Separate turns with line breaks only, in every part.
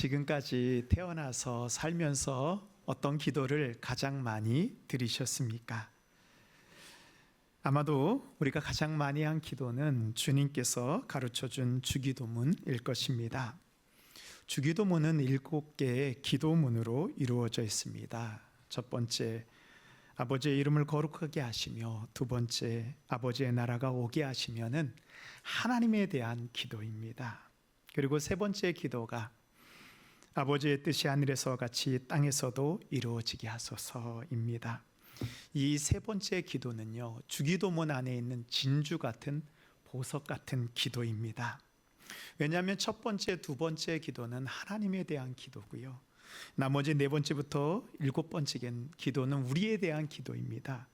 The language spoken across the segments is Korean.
지금까지 태어나서 살면서 어떤 기도를 가장 많이 드리셨습니까? 아마도 우리가 가장 많이 한 기도는 주님께서 가르쳐준 주기도문일 것입니다. 주기도문은 7개의 기도문으로 이루어져 있습니다. 첫 번째, 아버지의 이름을 거룩하게 하시며, 두 번째, 아버지의 나라가 오게 하시면은 하나님에 대한 기도입니다. 그리고 세 번째 기도가 아버지의 뜻이 하늘에서 같이 땅에서도 이루어지게 하소서입니다. 이 세 번째 기도는요, 주기도문 안에 있는 진주 같은 보석 같은 기도입니다. 왜냐하면 첫 번째, 두 번째 기도는 하나님에 대한 기도고요, 나머지 네 번째부터 7번째 기도는 우리에 대한 기도입니다.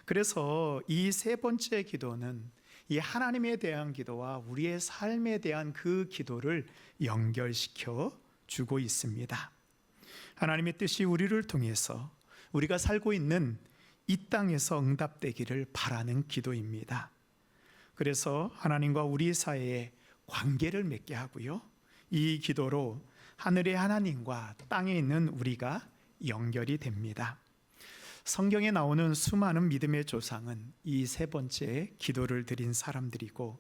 그래서 이 세 번째 기도는 이 하나님에 대한 기도와 우리의 삶에 대한 그 기도를 연결시켜 주고 있습니다. 하나님의 뜻이 우리를 통해서 우리가 살고 있는 이 땅에서 응답되기를 바라는 기도입니다. 그래서 하나님과 우리 사이에 관계를 맺게 하고요, 이 기도로 하늘의 하나님과 땅에 있는 우리가 연결이 됩니다. 성경에 나오는 수많은 믿음의 조상은 이 세 번째 기도를 드린 사람들이고,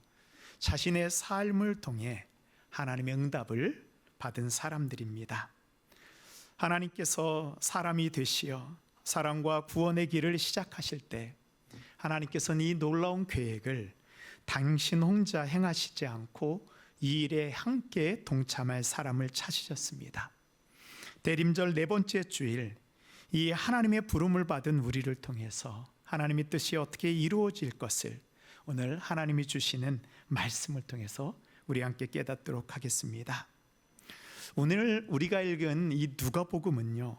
자신의 삶을 통해 하나님의 응답을 받은 사람들입니다. 하나님께서 사람이 되시어 사랑과 구원의 길을 시작하실 때, 하나님께서는 이 놀라운 계획을 당신 혼자 행하시지 않고 이 일에 함께 동참할 사람을 찾으셨습니다. 대림절 네 번째 주일, 이 하나님의 부름을 받은 우리를 통해서 하나님의 뜻이 어떻게 이루어질 것을 오늘 하나님이 주시는 말씀을 통해서 우리 함께 깨닫도록 하겠습니다. 오늘 우리가 읽은 이 누가복음은요,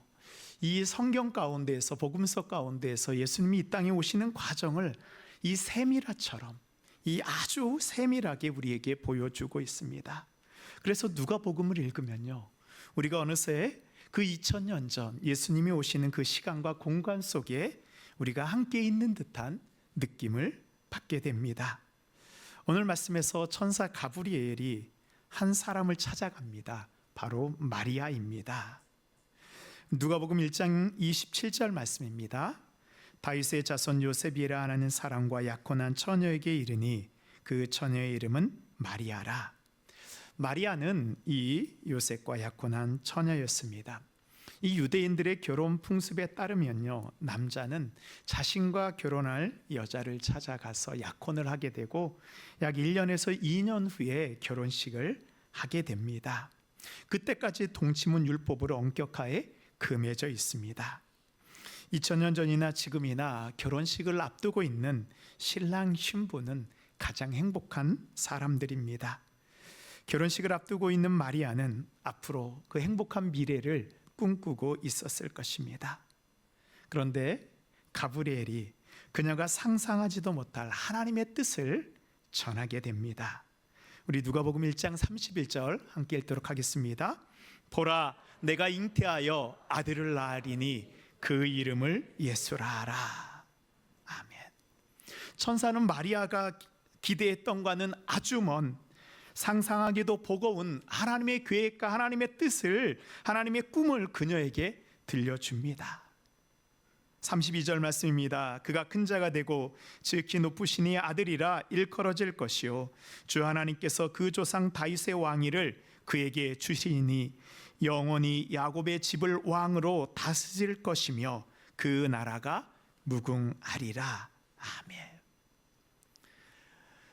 이 성경 가운데에서, 복음서 가운데에서 예수님이 이 땅에 오시는 과정을 이 세밀화처럼, 이 아주 세밀하게 우리에게 보여주고 있습니다. 그래서 누가복음을 읽으면요, 우리가 어느새 그 2000년 전 예수님이 오시는 그 시간과 공간 속에 우리가 함께 있는 듯한 느낌을 받게 됩니다. 오늘 말씀에서 천사 가브리엘이 한 사람을 찾아갑니다. 바로 마리아입니다. 누가복음 1장 27절 말씀입니다. 다윗의 자손 요셉이라 하는 사람과 약혼한 처녀에게 이르니 그 처녀의 이름은 마리아라. 마리아는 이 요셉과 약혼한 처녀였습니다. 이 유대인들의 결혼 풍습에 따르면요, 남자는 자신과 결혼할 여자를 찾아가서 약혼을 하게 되고 약 1년에서 2년 후에 결혼식을 하게 됩니다. 그때까지 동치문 율법으로 엄격하게 금해져 있습니다. 2000년 전이나 지금이나 결혼식을 앞두고 있는 신랑 신부는 가장 행복한 사람들입니다. 결혼식을 앞두고 있는 마리아는 앞으로 그 행복한 미래를 꿈꾸고 있었을 것입니다. 그런데 가브리엘이 그녀가 상상하지도 못할 하나님의 뜻을 전하게 됩니다. 우리 누가복음 1장 31절 함께 읽도록 하겠습니다. 보라, 내가 잉태하여 아들을 낳으리니 그 이름을 예수라 하라. 아멘. 천사는 마리아가 기대했던과는 아주 먼, 상상하기도 버거운 하나님의 계획과 하나님의 뜻을, 하나님의 꿈을 그녀에게 들려줍니다. 32절 말씀입니다. 그가 큰 자가 되고 지극히 높으시니 아들이라 일컬어질 것이요 주 하나님께서 그 조상 다윗의 왕위를 그에게 주시니 영원히 야곱의 집을 왕으로 다스릴 것이며 그 나라가 무궁하리라. 아멘.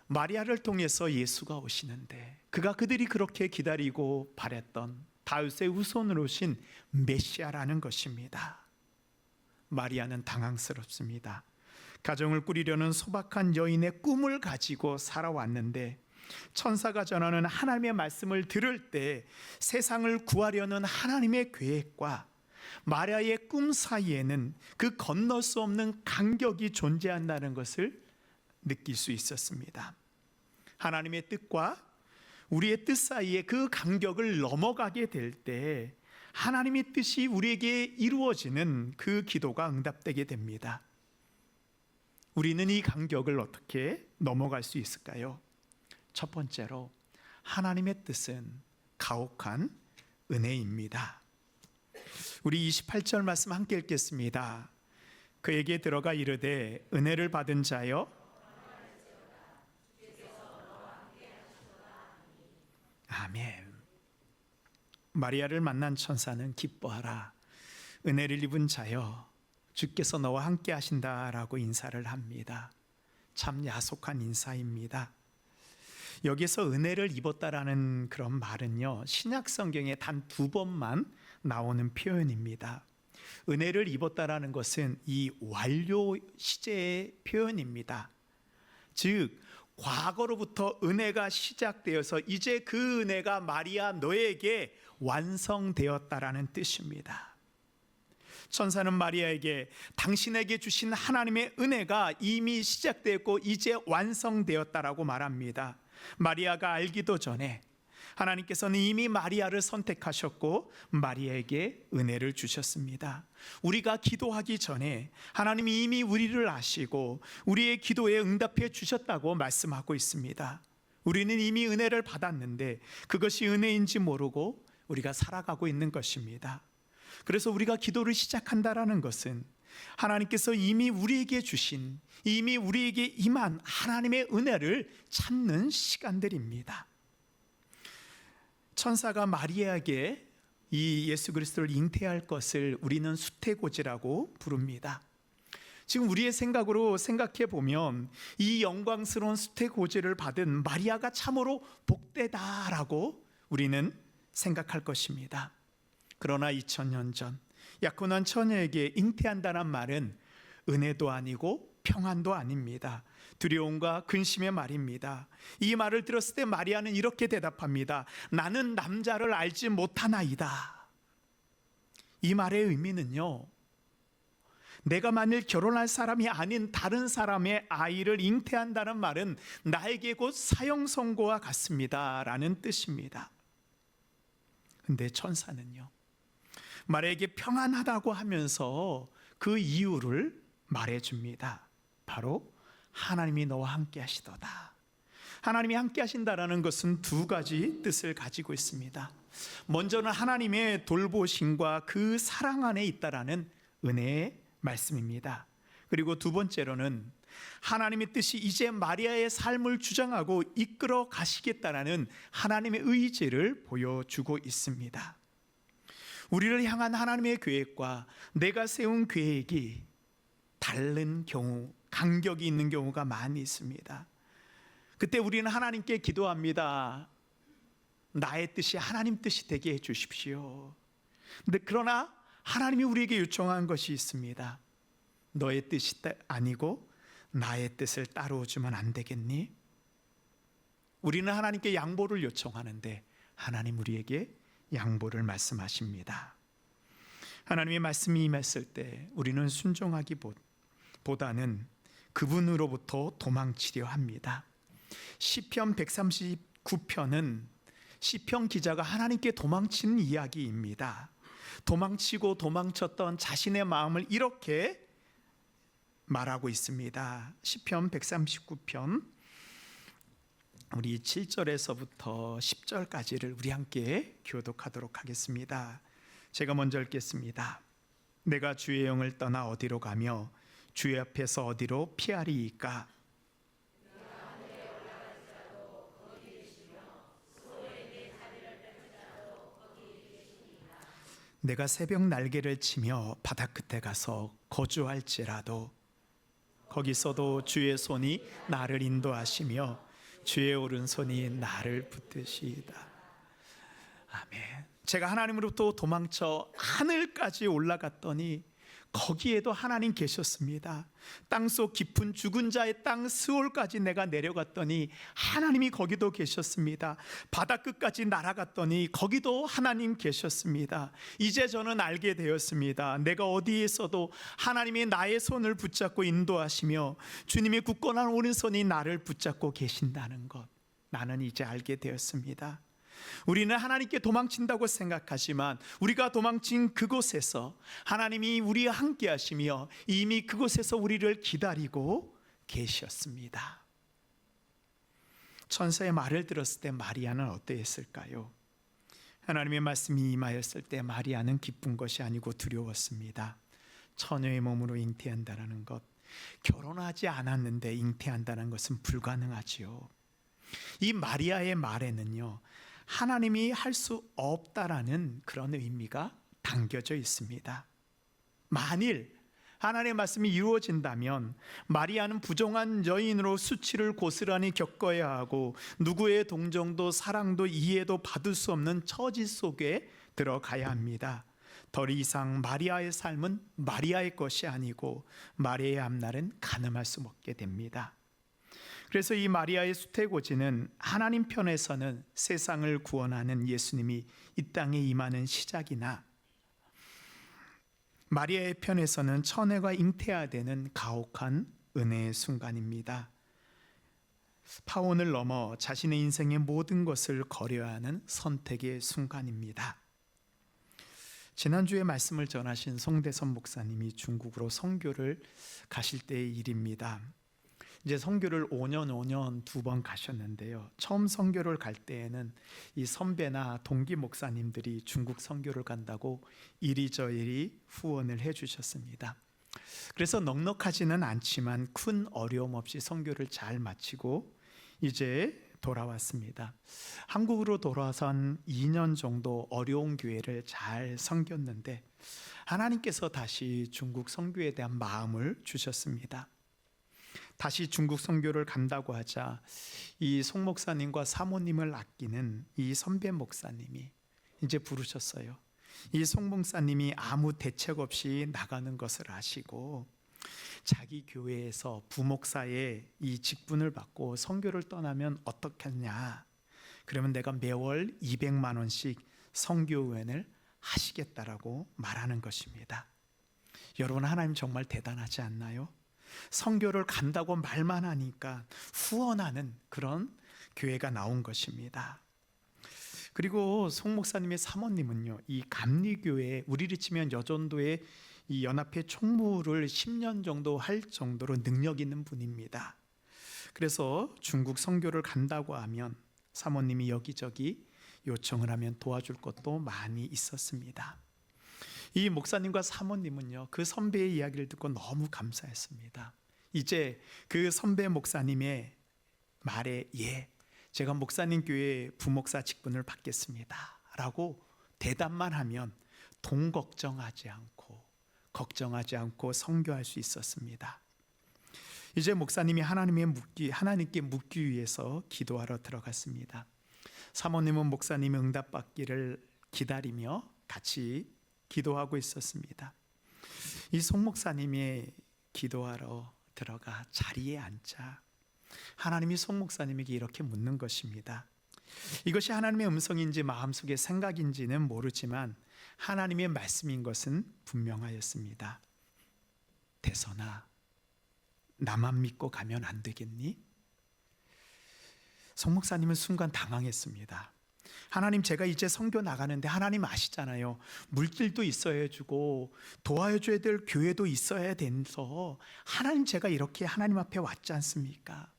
마리아를 통해서 예수가 오시는데, 그들이 그렇게 기다리고 바랬던 다윗의 후손으로 오신 메시아라는 것입니다. 마리아는 당황스럽습니다. 가정을 꾸리려는 소박한 여인의 꿈을 가지고 살아왔는데, 천사가 전하는 하나님의 말씀을 들을 때 세상을 구하려는 하나님의 계획과 마리아의 꿈 사이에는 그 건널 수 없는 간격이 존재한다는 것을 느낄 수 있었습니다. 하나님의 뜻과 우리의 뜻 사이에 그 간격을 넘어가게 될 때 하나님의 뜻이 우리에게 이루어지는 그 기도가 응답되게 됩니다. 우리는 이 간격을 어떻게 넘어갈 수 있을까요? 첫 번째로, 하나님의 뜻은 가혹한 은혜입니다. 우리 28절 말씀 함께 읽겠습니다. 그에게 들어가 이르되 은혜를 받은 자여 아멘. 마리아를 만난 천사는 기뻐하라, 은혜를 입은 자여 주께서 너와 함께 하신다라고 인사를 합니다. 참 야속한 인사입니다. 여기서 은혜를 입었다라는 그런 말은요, 신약 성경에 단 2번만 나오는 표현입니다. 은혜를 입었다라는 것은 이 완료 시제의 표현입니다. 즉 과거로부터 은혜가 시작되어서 이제 그 은혜가 마리아 너에게 완성되었다라는 뜻입니다. 천사는 마리아에게 당신에게 주신 하나님의 은혜가 이미 시작되었고 이제 완성되었다라고 말합니다. 마리아가 알기도 전에 하나님께서는 이미 마리아를 선택하셨고 마리아에게 은혜를 주셨습니다. 우리가 기도하기 전에 하나님이 이미 우리를 아시고 우리의 기도에 응답해 주셨다고 말씀하고 있습니다. 우리는 이미 은혜를 받았는데 그것이 은혜인지 모르고 우리가 살아가고 있는 것입니다. 그래서 우리가 기도를 시작한다라는 것은 하나님께서 이미 우리에게 주신, 이미 우리에게 임한 하나님의 은혜를 찾는 시간들입니다. 천사가 마리아에게 이 예수 그리스도를 잉태할 것을 우리는 수태고지라고 부릅니다. 지금 우리의 생각으로 생각해 보면 이 영광스러운 수태고지를 받은 마리아가 참으로 복되다라고 우리는 생각할 것입니다. 그러나 2000년 전 약혼한 처녀에게 잉태한다는 말은 은혜도 아니고 평안도 아닙니다. 두려움과 근심의 말입니다. 이 말을 들었을 때 마리아는 이렇게 대답합니다. 나는 남자를 알지 못하나이다. 이 말의 의미는요, 내가 만일 결혼할 사람이 아닌 다른 사람의 아이를 잉태한다는 말은 나에게 곧 사형선고와 같습니다 라는 뜻입니다. 근데 천사는요, 마리아에게 평안하다고 하면서 그 이유를 말해줍니다. 바로 하나님이 너와 함께 하시도다. 하나님이 함께 하신다라는 것은 2가지 뜻을 가지고 있습니다. 먼저는 하나님의 돌보심과 그 사랑 안에 있다라는 은혜의 말씀입니다. 그리고 2번째로는 하나님의 뜻이 이제 마리아의 삶을 주장하고 이끌어 가시겠다라는 하나님의 의지를 보여주고 있습니다. 우리를 향한 하나님의 계획과 내가 세운 계획이 다른 경우, 간격이 있는 경우가 많이 있습니다. 그때 우리는 하나님께 기도합니다. 나의 뜻이 하나님 뜻이 되게 해 주십시오. 그러나 하나님이 우리에게 요청한 것이 있습니다. 너의 뜻이 아니고 나의 뜻을 따라오주면 안 되겠니? 우리는 하나님께 양보를 요청하는데 하나님 우리에게 양보를 말씀하십니다. 하나님의 말씀이 임했을 때 우리는 순종하기보다는 그분으로부터 도망치려 합니다. 시편 139편은 시편 기자가 하나님께 도망치는 이야기입니다. 도망치고 도망쳤던 자신의 마음을 이렇게 말하고 있습니다. 시편 139편 우리 7절에서부터 10절까지를 우리 함께 교독하도록 하겠습니다. 제가 먼저 읽겠습니다. 내가 주의 영을 떠나 어디로 가며 주의 앞에서 어디로 피하리이까? 내가 새벽 날개를 치며 바다 끝에 가서 거주할지라도 거기서도 주의 손이 나를 인도하시며 주의 오른손이 나를 붙드시이다. 아멘. 제가 하나님으로부터 도망쳐 하늘까지 올라갔더니 거기에도 하나님 계셨습니다. 땅속 깊은 죽은 자의 땅 스올까지 내가 내려갔더니 하나님이 거기도 계셨습니다. 바다 끝까지 날아갔더니 거기도 하나님 계셨습니다. 이제 저는 알게 되었습니다. 내가 어디에 있어도 하나님이 나의 손을 붙잡고 인도하시며 주님의 굳건한 오른손이 나를 붙잡고 계신다는 것, 나는 이제 알게 되었습니다. 우리는 하나님께 도망친다고 생각하지만 우리가 도망친 그곳에서 하나님이 우리와 함께 하시며 이미 그곳에서 우리를 기다리고 계셨습니다. 천사의 말을 들었을 때 마리아는 어떠했을까요? 하나님의 말씀이 임하였을 때 마리아는 기쁜 것이 아니고 두려웠습니다. 처녀의 몸으로 잉태한다는 것, 결혼하지 않았는데 잉태한다는 것은 불가능하지요. 이 마리아의 말에는요, 하나님이 할 수 없다라는 그런 의미가 담겨져 있습니다. 만일 하나님의 말씀이 이루어진다면 마리아는 부정한 여인으로 수치를 고스란히 겪어야 하고 누구의 동정도 사랑도 이해도 받을 수 없는 처지 속에 들어가야 합니다. 더 이상 마리아의 삶은 마리아의 것이 아니고 마리아의 앞날은 가늠할 수 없게 됩니다. 그래서 이 마리아의 수태고지는 하나님 편에서는 세상을 구원하는 예수님이 이 땅에 임하는 시작이나 마리아의 편에서는 처녀가 잉태해되는 가혹한 은혜의 순간입니다. 파혼을 넘어 자신의 인생의 모든 것을 거려야 하는 선택의 순간입니다. 지난주에 말씀을 전하신 송대선 목사님이 중국으로 선교를 가실 때의 일입니다. 이제 선교를 5년 2번 가셨는데요. 처음 선교를 갈 때에는 이 선배나 동기 목사님들이 중국 선교를 간다고 이리저리 후원을 해주셨습니다. 그래서 넉넉하지는 않지만 큰 어려움 없이 선교를 잘 마치고 이제 돌아왔습니다. 한국으로 돌아와서 한 2년 정도 어려운 교회를 잘 섬겼는데 하나님께서 다시 중국 선교에 대한 마음을 주셨습니다. 다시 중국 선교를 간다고 하자 이 송 목사님과 사모님을 아끼는 이 선배 목사님이 이제 부르셨어요. 이 송 목사님이 아무 대책 없이 나가는 것을 아시고 자기 교회에서 부목사의 이 직분을 받고 선교를 떠나면 어떻겠냐, 그러면 내가 매월 200만 원씩 선교후원을 하시겠다라고 말하는 것입니다. 여러분, 하나님 정말 대단하지 않나요? 선교를 간다고 말만 하니까 후원하는 그런 교회가 나온 것입니다. 그리고 송 목사님의 사모님은요, 이 감리교회, 우리를 치면 여전도의 이 연합회 총무를 10년 정도 할 정도로 능력 있는 분입니다. 그래서 중국 선교를 간다고 하면 사모님이 여기저기 요청을 하면 도와줄 것도 많이 있었습니다. 이 목사님과 사모님은요, 그 선배의 이야기를 듣고 너무 감사했습니다. 이제 그 선배 목사님의 말에 제가 목사님 교회 부목사 직분을 받겠습니다 라고 대답만 하면 돈 걱정하지 않고 선교할 수 있었습니다. 이제 목사님이 하나님께 묻기 위해서 기도하러 들어갔습니다. 사모님은 목사님의 응답받기를 기다리며 같이 기도하고 있었습니다. 이 송 목사님이 기도하러 들어가 자리에 앉자 하나님이 송 목사님에게 이렇게 묻는 것입니다. 이것이 하나님의 음성인지 마음속의 생각인지는 모르지만 하나님의 말씀인 것은 분명하였습니다. 대선아, 나만 믿고 가면 안 되겠니? 송 목사님은 순간 당황했습니다. 하나님, 제가 이제 선교 나가는데 하나님 아시잖아요. 물질도 있어야 주고 도와줘야 될 교회도 있어야 돼서 하나님, 제가 이렇게 하나님 앞에 왔지 않습니까?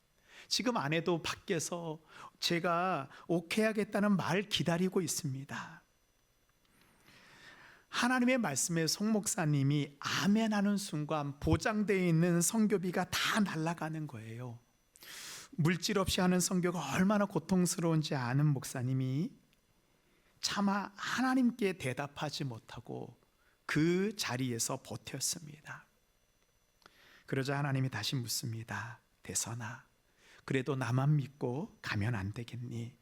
지금 아내도 밖에서 제가 오케이 하겠다는 말 기다리고 있습니다. 하나님의 말씀에 송 목사님이 아멘 하는 순간 보장되어 있는 선교비가 다 날아가는 거예요. 물질 없이 하는 선교가 얼마나 고통스러운지 아는 목사님이 차마 하나님께 대답하지 못하고 그 자리에서 버텼습니다. 그러자 하나님이 다시 묻습니다. 대선아, 그래도 나만 믿고 가면 안 되겠니?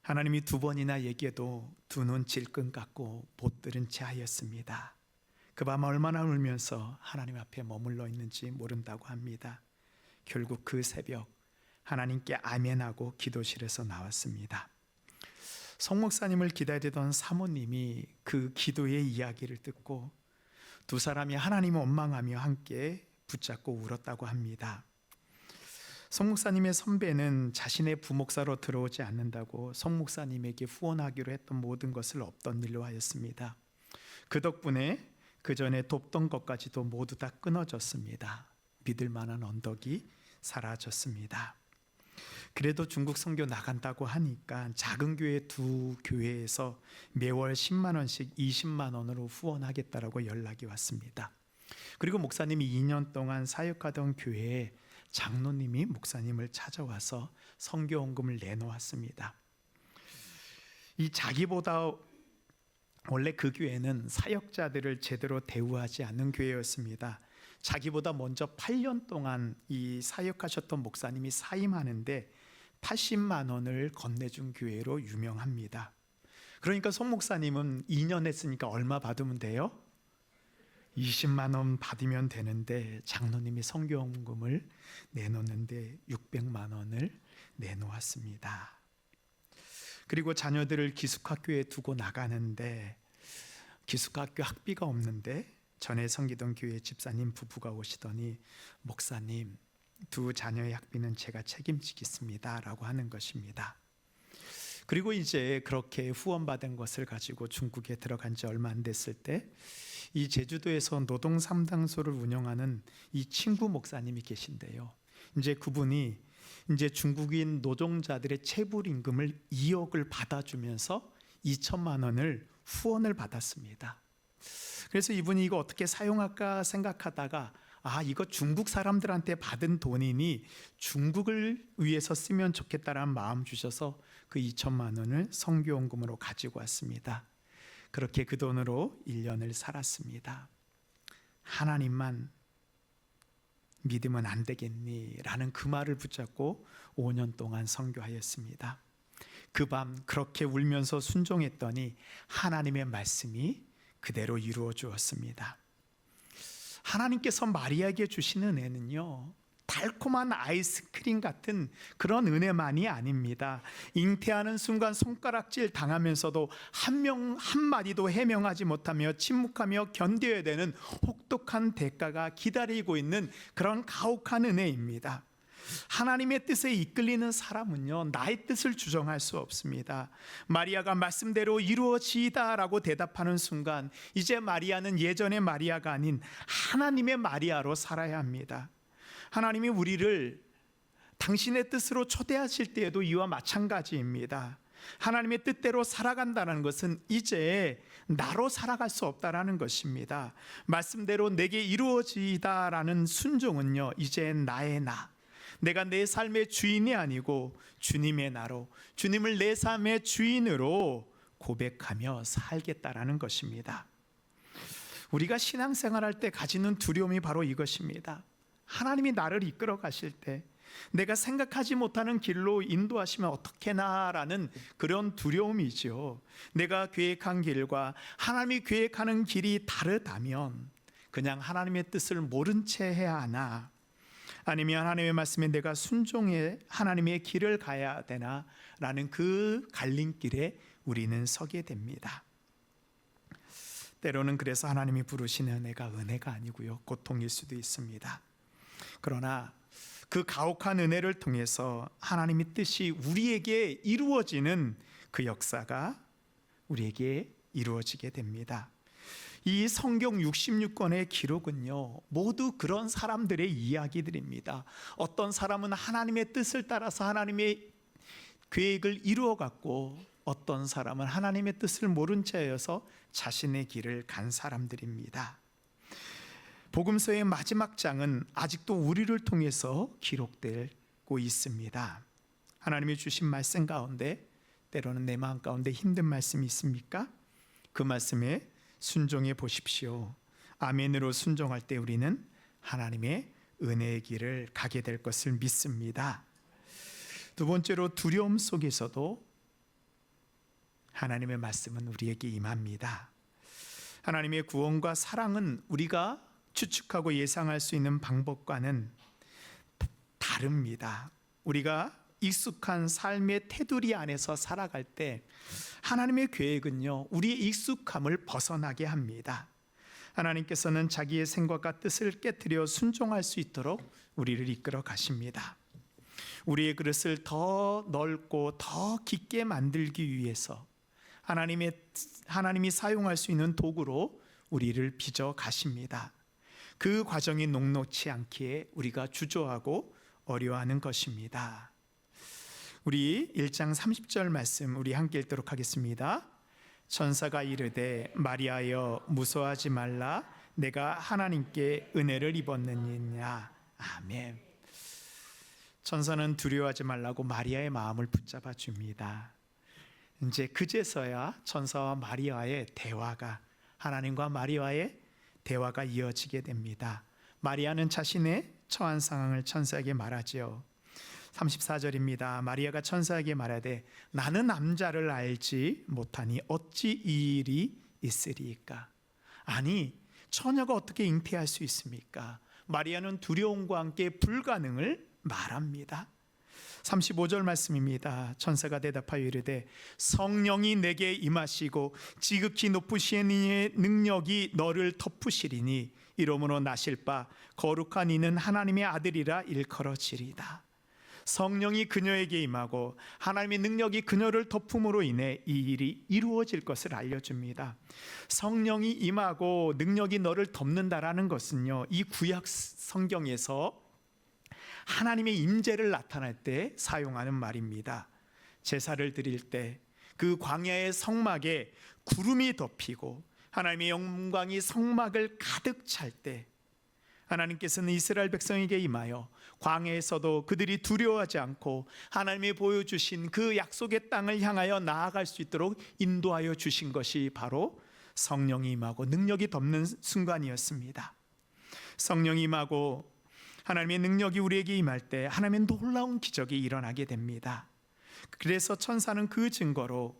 하나님이 2번이나 얘기해도 두 눈 질끈 감고 못 들은 채 하였습니다. 그 밤 얼마나 울면서 하나님 앞에 머물러 있는지 모른다고 합니다. 결국 그 새벽 하나님께 아멘하고 기도실에서 나왔습니다. 송 목사님을 기다리던 사모님이 그 기도의 이야기를 듣고 두 사람이 하나님을 원망하며 함께 붙잡고 울었다고 합니다. 송 목사님의 선배는 자신의 부목사로 들어오지 않는다고 송 목사님에게 후원하기로 했던 모든 것을 없던 일로 하였습니다. 그 덕분에 그 전에 돕던 것까지도 모두 다 끊어졌습니다. 믿을 만한 언덕이 사라졌습니다. 그래도 중국 선교 나간다고 하니까 작은 교회 두 교회에서 매월 10만 원씩 20만 원으로 후원하겠다라고 연락이 왔습니다. 그리고 목사님이 2년 동안 사역하던 교회에 장로님이 목사님을 찾아와서 선교원금을 내놓았습니다. 이 자기보다 원래 그 교회는 사역자들을 제대로 대우하지 않는 교회였습니다. 자기보다 먼저 8년 동안 이 사역하셨던 목사님이 사임하는데 80만 원을 건네준 교회로 유명합니다. 그러니까 송 목사님은 2년 했으니까 얼마 받으면 돼요? 20만 원 받으면 되는데 장로님이 선교원금을 내놓는데 600만 원을 내놓았습니다. 그리고 자녀들을 기숙학교에 두고 나가는데 기숙학교 학비가 없는데 전에 섬기던 교회 집사님 부부가 오시더니 목사님, 두 자녀의 학비는 제가 책임지겠습니다 라고 하는 것입니다. 그리고 이제 그렇게 후원받은 것을 가지고 중국에 들어간 지 얼마 안 됐을 때 이 제주도에서 노동 상담소를 운영하는 이 친구 목사님이 계신데요. 이제 그분이 이제 중국인 노동자들의 체불 임금을 2억을 받아주면서 2천만 원을 후원을 받았습니다. 그래서 이분이 이거 어떻게 사용할까 생각하다가 이거 중국 사람들한테 받은 돈이니 중국을 위해서 쓰면 좋겠다라는 마음 주셔서 그 2천만 원을 선교원금으로 가지고 왔습니다. 그렇게 그 돈으로 1년을 살았습니다. 하나님만 믿으면 안 되겠니? 라는 그 말을 붙잡고 5년 동안 선교하였습니다. 그 밤 그렇게 울면서 순종했더니 하나님의 말씀이 그대로 이루어 주었습니다. 하나님께서 마리아에게 주시는 은혜는요, 달콤한 아이스크림 같은 그런 은혜만이 아닙니다. 잉태하는 순간 손가락질 당하면서도 한마디도 해명하지 못하며 침묵하며 견뎌야 되는 혹독한 대가가 기다리고 있는 그런 가혹한 은혜입니다. 하나님의 뜻에 이끌리는 사람은요, 나의 뜻을 주장할 수 없습니다. 마리아가 말씀대로 이루어지이다라고 대답하는 순간 이제 마리아는 예전의 마리아가 아닌 하나님의 마리아로 살아야 합니다. 하나님이 우리를 당신의 뜻으로 초대하실 때에도 이와 마찬가지입니다. 하나님의 뜻대로 살아간다는 것은 이제 나로 살아갈 수 없다라는 것입니다. 말씀대로 내게 이루어지다라는 순종은요, 이제 나의 나, 내가 내 삶의 주인이 아니고 주님의 나로, 주님을 내 삶의 주인으로 고백하며 살겠다라는 것입니다. 우리가 신앙생활할 때 가지는 두려움이 바로 이것입니다. 하나님이 나를 이끌어 가실 때 내가 생각하지 못하는 길로 인도하시면 어떻게나라는 그런 두려움이죠. 내가 계획한 길과 하나님이 계획하는 길이 다르다면 그냥 하나님의 뜻을 모른 채 해야 하나, 아니면 하나님의 말씀에 내가 순종해 하나님의 길을 가야 되나 라는 그 갈림길에 우리는 서게 됩니다. 때로는 그래서 하나님이 부르시는 은혜가 은혜가 아니고요, 고통일 수도 있습니다. 그러나 그 가혹한 은혜를 통해서 하나님의 뜻이 우리에게 이루어지는 그 역사가 우리에게 이루어지게 됩니다. 이 성경 66권의 기록은요, 모두 그런 사람들의 이야기들입니다. 어떤 사람은 하나님의 뜻을 따라서 하나님의 계획을 이루어갔고, 어떤 사람은 하나님의 뜻을 모른 채여서 자신의 길을 간 사람들입니다. 복음서의 마지막 장은 아직도 우리를 통해서 기록되고 있습니다. 하나님이 주신 말씀 가운데 때로는 내 마음 가운데 힘든 말씀이 있습니까? 그 말씀에 순종해 보십시오. 아멘으로 순종할 때 우리는 하나님의 은혜의 길을 가게 될 것을 믿습니다. 두 번째로, 두려움 속에서도 하나님의 말씀은 우리에게 임합니다. 하나님의 구원과 사랑은 우리가 추측하고 예상할 수 있는 방법과는 다릅니다. 우리가 익숙한 삶의 테두리 안에서 살아갈 때 하나님의 계획은요, 우리의 익숙함을 벗어나게 합니다. 하나님께서는 자기의 생각과 뜻을 깨트려 순종할 수 있도록 우리를 이끌어 가십니다. 우리의 그릇을 더 넓고 더 깊게 만들기 위해서 하나님이 사용할 수 있는 도구로 우리를 빚어 가십니다. 그 과정이 녹록치 않기에 우리가 주저하고 어려워하는 것입니다. 우리 1장 30절 말씀 우리 함께 읽도록 하겠습니다. 천사가 이르되 마리아여 무서워하지 말라 내가 하나님께 은혜를 입었느니라. 아멘. 천사는 두려워하지 말라고 마리아의 마음을 붙잡아 줍니다. 이제 그제서야 천사와 마리아의 대화가, 하나님과 마리아의 대화가 이어지게 됩니다. 마리아는 자신의 처한 상황을 천사에게 말하지요. 34절입니다. 마리아가 천사에게 말하되 나는 남자를 알지 못하니 어찌 이 일이 있으리까? 아니, 처녀가 어떻게 잉태할 수 있습니까? 마리아는 두려움과 함께 불가능을 말합니다. 35절 말씀입니다. 천사가 대답하여 이르되 성령이 내게 임하시고 지극히 높으신 이의 능력이 너를 덮으시리니 이러므로 나실 바 거룩한 이는 하나님의 아들이라 일컬어지리다. 성령이 그녀에게 임하고 하나님의 능력이 그녀를 덮음으로 인해 이 일이 이루어질 것을 알려줍니다. 성령이 임하고 능력이 너를 덮는다라는 것은요, 이 구약 성경에서 하나님의 임재를 나타낼 때 사용하는 말입니다. 제사를 드릴 때 그 광야의 성막에 구름이 덮이고 하나님의 영광이 성막을 가득 찰 때 하나님께서는 이스라엘 백성에게 임하여 광야에서도 그들이 두려워하지 않고 하나님이 보여주신 그 약속의 땅을 향하여 나아갈 수 있도록 인도하여 주신 것이 바로 성령이 임하고 능력이 덮는 순간이었습니다. 성령이 임하고 하나님의 능력이 우리에게 임할 때 하나님의 놀라운 기적이 일어나게 됩니다. 그래서 천사는 그 증거로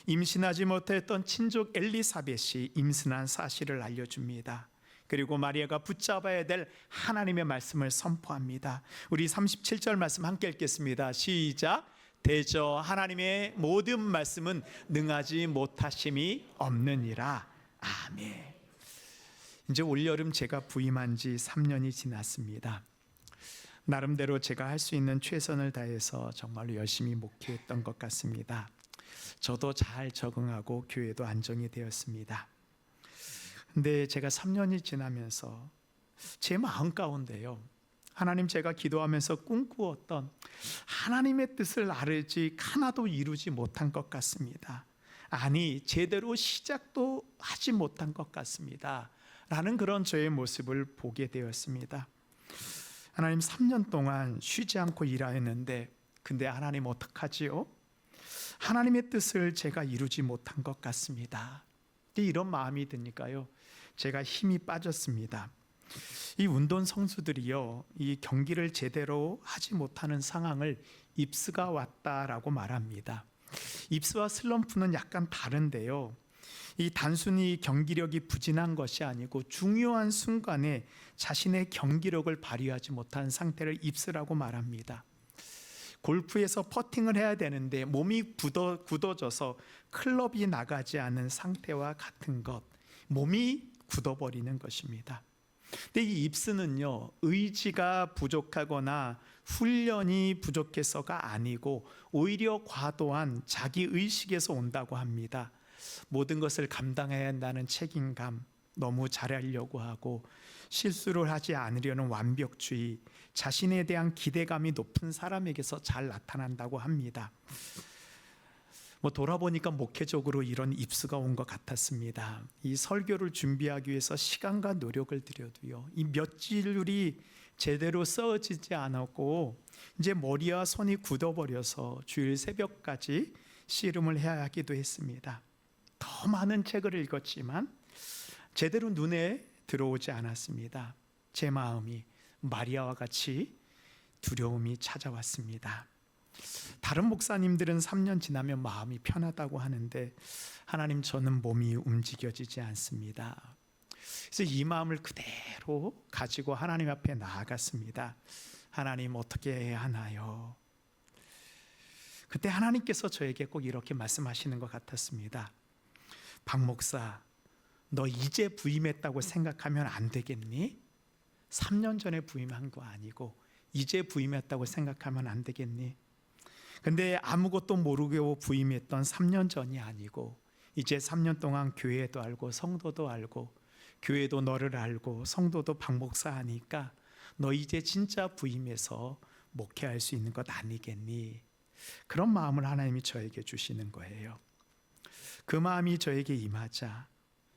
임신하지 못했던 친족 엘리사벳이 임신한 사실을 알려줍니다. 그리고 마리아가 붙잡아야 될 하나님의 말씀을 선포합니다. 우리 37절 말씀 함께 읽겠습니다. 시작. 대저 하나님의 모든 말씀은 능하지 못하심이 없느니라. 아멘. 이제 올여름 제가 부임한 지 3년이 지났습니다. 나름대로 제가 할 수 있는 최선을 다해서 정말로 열심히 목회했던 것 같습니다. 저도 잘 적응하고 교회도 안정이 되었습니다. 근데 제가 3년이 지나면서 제 마음 가운데요, 하나님, 제가 기도하면서 꿈꾸었던 하나님의 뜻을 알지 하나도 이루지 못한 것 같습니다. 아니, 제대로 시작도 하지 못한 것 같습니다 라는 그런 저의 모습을 보게 되었습니다. 하나님, 3년 동안 쉬지 않고 일하였는데 근데 하나님 어떡하지요? 하나님의 뜻을 제가 이루지 못한 것 같습니다. 이런 마음이 드니까요, 제가 힘이 빠졌습니다. 이 운동 선수들이요, 이 경기를 제대로 하지 못하는 상황을 입스가 왔다라고 말합니다. 입스와 슬럼프는 약간 다른데요, 이 단순히 경기력이 부진한 것이 아니고 중요한 순간에 자신의 경기력을 발휘하지 못한 상태를 입스라고 말합니다. 골프에서 퍼팅을 해야 되는데 몸이 굳어져서 클럽이 나가지 않은 상태와 같은 것, 몸이 굳어버리는 것입니다. 근데 이 입스는요, 의지가 부족하거나 훈련이 부족해서가 아니고 오히려 과도한 자기 의식에서 온다고 합니다. 모든 것을 감당해야 한다는 책임감, 너무 잘하려고 하고 실수를 하지 않으려는 완벽주의, 자신에 대한 기대감이 높은 사람에게서 잘 나타난다고 합니다. 돌아보니까 목회적으로 이런 입수가 온 것 같았습니다. 이 설교를 준비하기 위해서 시간과 노력을 들여도요, 이 몇 줄이 제대로 써지지 않았고 이제 머리와 손이 굳어버려서 주일 새벽까지 씨름을 해야 하기도 했습니다. 더 많은 책을 읽었지만 제대로 눈에 들어오지 않았습니다. 제 마음이 마리아와 같이 두려움이 찾아왔습니다. 다른 목사님들은 3년 지나면 마음이 편하다고 하는데 하나님, 저는 몸이 움직여지지 않습니다. 그래서 이 마음을 그대로 가지고 하나님 앞에 나아갔습니다. 하나님, 어떻게 해야 하나요? 그때 하나님께서 저에게 꼭 이렇게 말씀하시는 것 같았습니다. 박 목사, 너 이제 부임했다고 생각하면 안 되겠니? 3년 전에 부임한 거 아니고 이제 부임했다고 생각하면 안 되겠니? 근데 아무것도 모르고 부임했던 3년 전이 아니고 이제 3년 동안 교회도 알고 성도도 알고 교회도 너를 알고 성도도 박 목사 하니까 너 이제 진짜 부임해서 목회할 수 있는 것 아니겠니? 그런 마음을 하나님이 저에게 주시는 거예요. 그 마음이 저에게 임하자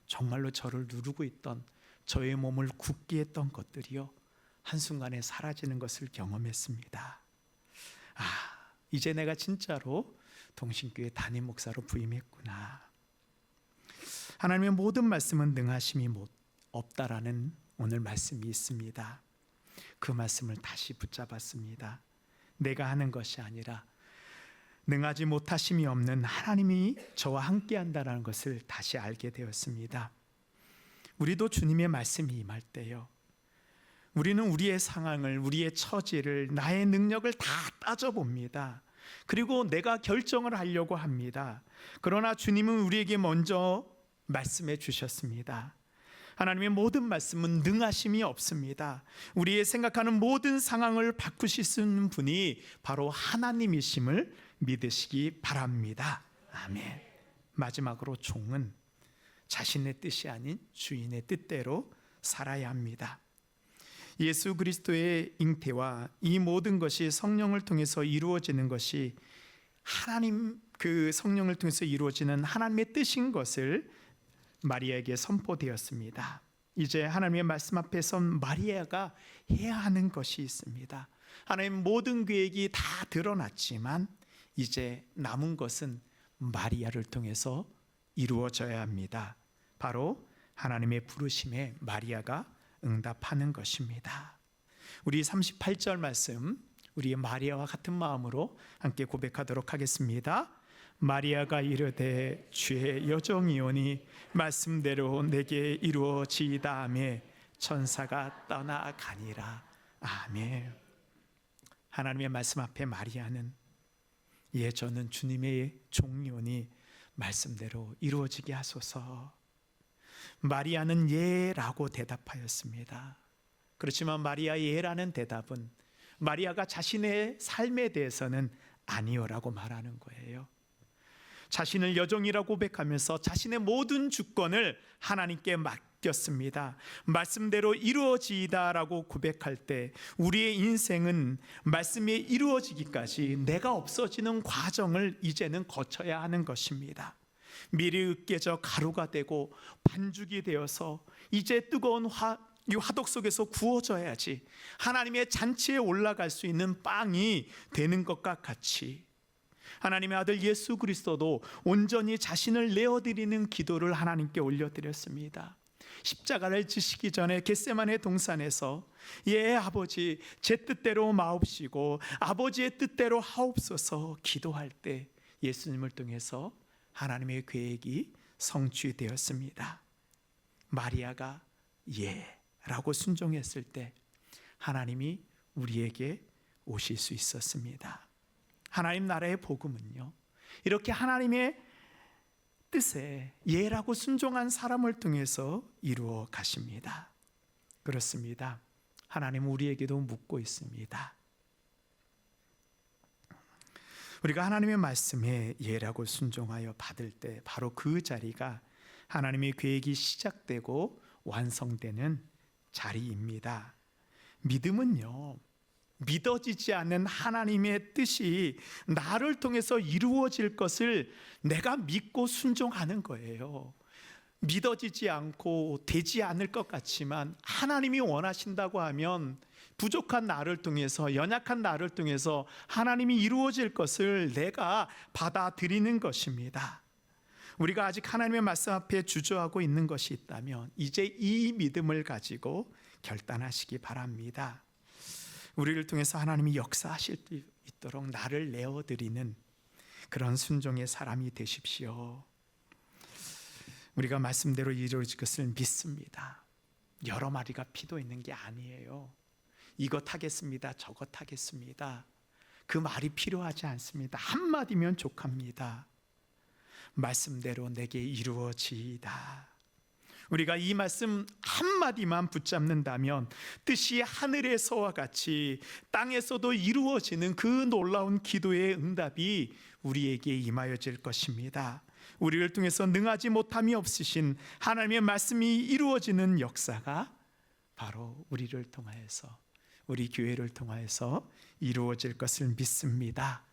정말로 저를 누르고 있던 저의 몸을 굳게 했던 것들이요, 한순간에 사라지는 것을 경험했습니다. 이제 내가 진짜로 동신교회 담임 목사로 부임했구나. 하나님의 모든 말씀은 능하심이 없다라는 오늘 말씀이 있습니다. 그 말씀을 다시 붙잡았습니다. 내가 하는 것이 아니라 능하지 못하심이 없는 하나님이 저와 함께 한다는 것을 다시 알게 되었습니다. 우리도 주님의 말씀이 임할 때요, 우리는 우리의 상황을, 우리의 처지를, 나의 능력을 다 따져봅니다. 그리고 내가 결정을 하려고 합니다. 그러나 주님은 우리에게 먼저 말씀해 주셨습니다. 하나님의 모든 말씀은 능하심이 없습니다. 우리의 생각하는 모든 상황을 바꾸실 수 있는 분이 바로 하나님이심을 믿으시기 바랍니다. 아멘. 마지막으로 종은 자신의 뜻이 아닌 주인의 뜻대로 살아야 합니다. 예수 그리스도의 잉태와 이 모든 것이 성령을 통해서 이루어지는 것이 하나님, 그 성령을 통해서 이루어지는 하나님의 뜻인 것을 마리아에게 선포되었습니다. 이제 하나님의 말씀 앞에 선 마리아가 해야 하는 것이 있습니다. 하나님 모든 계획이 다 드러났지만 이제 남은 것은 마리아를 통해서 이루어져야 합니다. 바로 하나님의 부르심에 마리아가 응답하는 것입니다. 우리 38절 말씀, 우리 마리아와 같은 마음으로 함께 고백하도록 하겠습니다. 마리아가 이르되 주의 여종이오니 말씀대로 내게 이루어지이다 하며 천사가 떠나가니라. 아멘. 하나님의 말씀 앞에 마리아는 예, 저는 주님의 종이오니 말씀대로 이루어지게 하소서. 마리아는 예라고 대답하였습니다. 그렇지만 마리아의 예라는 대답은 마리아가 자신의 삶에 대해서는 아니요라고 말하는 거예요. 자신을 여종이라고 고백하면서 자신의 모든 주권을 하나님께 맡겼습니다. 말씀대로 이루어지이다라고 고백할 때 우리의 인생은 말씀이 이루어지기까지 내가 없어지는 과정을 이제는 거쳐야 하는 것입니다. 미리 으깨져 가루가 되고 반죽이 되어서 이제 뜨거운 이 화덕 속에서 구워져야지 하나님의 잔치에 올라갈 수 있는 빵이 되는 것과 같이 하나님의 아들 예수 그리스도도 온전히 자신을 내어드리는 기도를 하나님께 올려드렸습니다. 십자가를 지시기 전에 겟세마네 동산에서 예 아버지 제 뜻대로 마옵시고 아버지의 뜻대로 하옵소서 기도할 때 예수님을 통해서 하나님의 계획이 성취되었습니다. 마리아가 예라고 순종했을 때 하나님이 우리에게 오실 수 있었습니다. 하나님 나라의 복음은요, 이렇게 하나님의 뜻에 예라고 순종한 사람을 통해서 이루어 가십니다. 그렇습니다. 하나님은 우리에게도 묻고 있습니다. 우리가 하나님의 말씀에 예라고 순종하여 받을 때 바로 그 자리가 하나님의 계획이 시작되고 완성되는 자리입니다. 믿음은요, 믿어지지 않는 하나님의 뜻이 나를 통해서 이루어질 것을 내가 믿고 순종하는 거예요. 믿어지지 않고 되지 않을 것 같지만 하나님이 원하신다고 하면 부족한 나를 통해서, 연약한 나를 통해서 하나님이 이루어질 것을 내가 받아들이는 것입니다. 우리가 아직 하나님의 말씀 앞에 주저하고 있는 것이 있다면 이제 이 믿음을 가지고 결단하시기 바랍니다. 우리를 통해서 하나님이 역사하실 수 있도록 나를 내어드리는 그런 순종의 사람이 되십시오. 우리가 말씀대로 이루어질 것을 믿습니다. 여러 마리가 피도 있는 게 아니에요. 이것 하겠습니다, 저것 하겠습니다. 그 말이 필요하지 않습니다. 한마디면 족합니다. 말씀대로 내게 이루어지이다. 우리가 이 말씀 한마디만 붙잡는다면 뜻이 하늘에서와 같이 땅에서도 이루어지는 그 놀라운 기도의 응답이 우리에게 임하여질 것입니다. 우리를 통해서 능하지 못함이 없으신 하나님의 말씀이 이루어지는 역사가 바로 우리를 통하여서, 우리 교회를 통하여서 이루어질 것을 믿습니다.